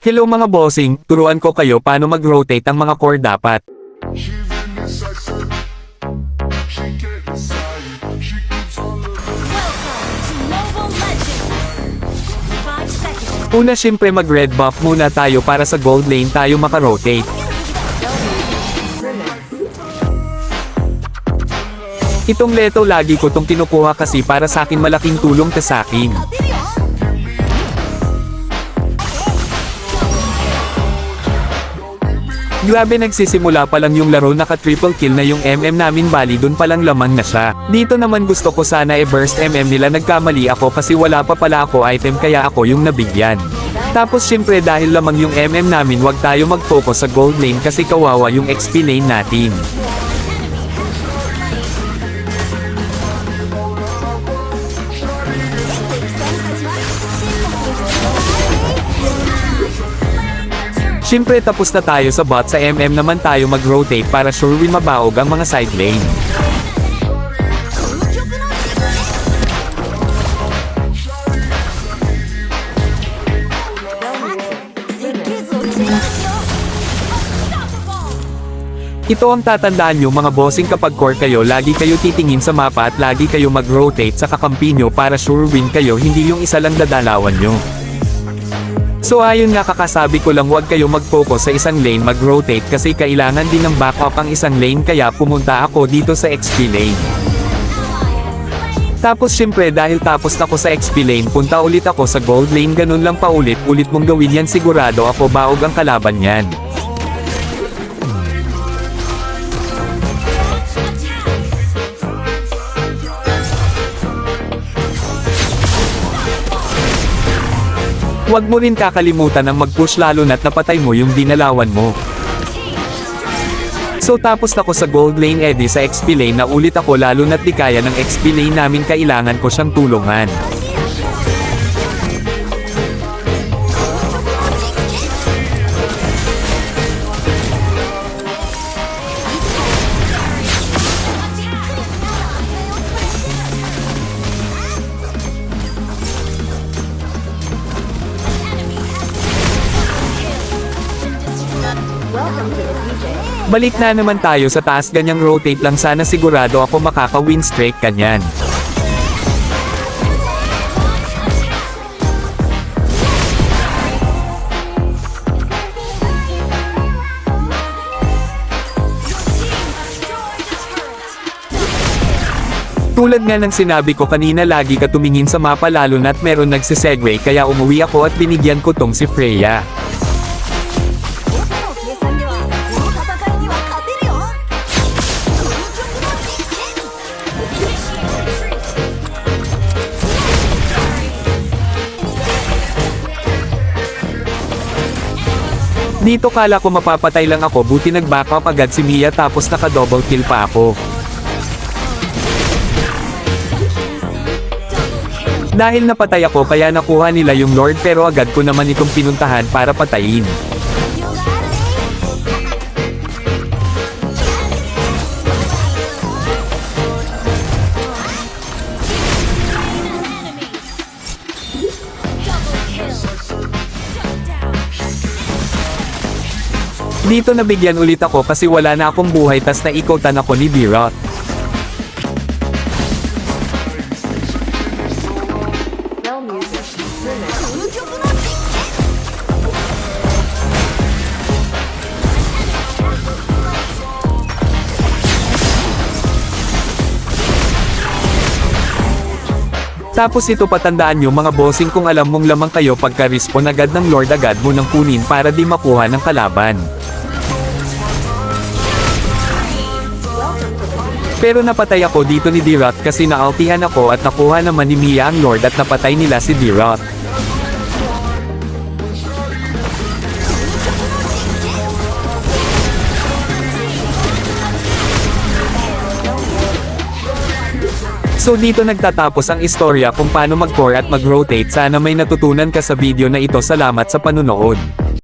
Hello mga bossing, turuan ko kayo paano mag-rotate ang mga core dapat. Una syempre mag-red buff muna tayo para sa gold lane tayo maka-rotate. Itong leto lagi ko tong kinukuha kasi para sa akin malaking tulong ta sa akin. Grabe nagsisimula pa lang yung laro naka-triple kill na yung MM namin bali dun palang lamang na siya. Dito naman gusto ko sana i-burst MM nila nagkamali ako kasi wala pa pala ako item kaya ako yung nabigyan. Tapos syempre dahil lamang yung MM namin wag tayo mag-focus sa gold lane kasi kawawa yung XP lane natin. Siyempre tapos na tayo sa bot, sa MM naman tayo mag-rotate para sure win mabaog ang mga side lane. Ito ang tatandaan nyo mga bossing kapag core kayo lagi kayo titingin sa mapa at lagi kayo mag-rotate sa kakampi nyo para sure win kayo hindi yung isa lang dadalawan nyo. So ayun nga kakasabi ko lang huwag kayo mag-focus sa isang lane mag-rotate kasi kailangan din ng backup ang isang lane kaya pumunta ako dito sa XP lane. Tapos syempre dahil tapos na ko sa XP lane punta ulit ako sa gold lane ganun lang paulit-ulit mong gawin yan sigurado ako baog ang kalaban yan. Huwag mo rin kakalimutan ang mag-push lalo na't napatay mo yung dinalawan mo. So tapos na ko sa gold lane edi sa XP lane na ulit ako lalo na't di kaya ng XP lane namin kailangan ko siyang tulungan. Balik na naman tayo sa taas ganyang rotate lang sana sigurado ako makaka-win streak kanyan. Tulad nga ng sinabi ko kanina lagi ka tumingin sa mapa lalo na't meron nagsisegue kaya umuwi ako at binigyan ko tong si Freya. Dito kala ko mapapatay lang ako buti nag-backup agad si Mia tapos naka-double kill pa ako. Dahil napatay ako kaya nakuha nila yung Lord pero agad ko naman itong pinuntahan para patayin. Dito nabigyan ulit ako kasi wala na akong buhay tas naikotan ako ni Birot. Tapos ito patandaan nyo mga bossing kung alam mong lamang kayo pagka-respawn agad ng Lord agad mo nang kunin para di makuha ng kalaban. Pero napatay ako dito ni Birot kasi naaltihan ako at nakuha naman ni Mia ang Lord at napatay nila si Birot. So dito nagtatapos ang istorya kung paano mag-core at mag-rotate. Sana may natutunan ka sa video na ito. Salamat sa panunood.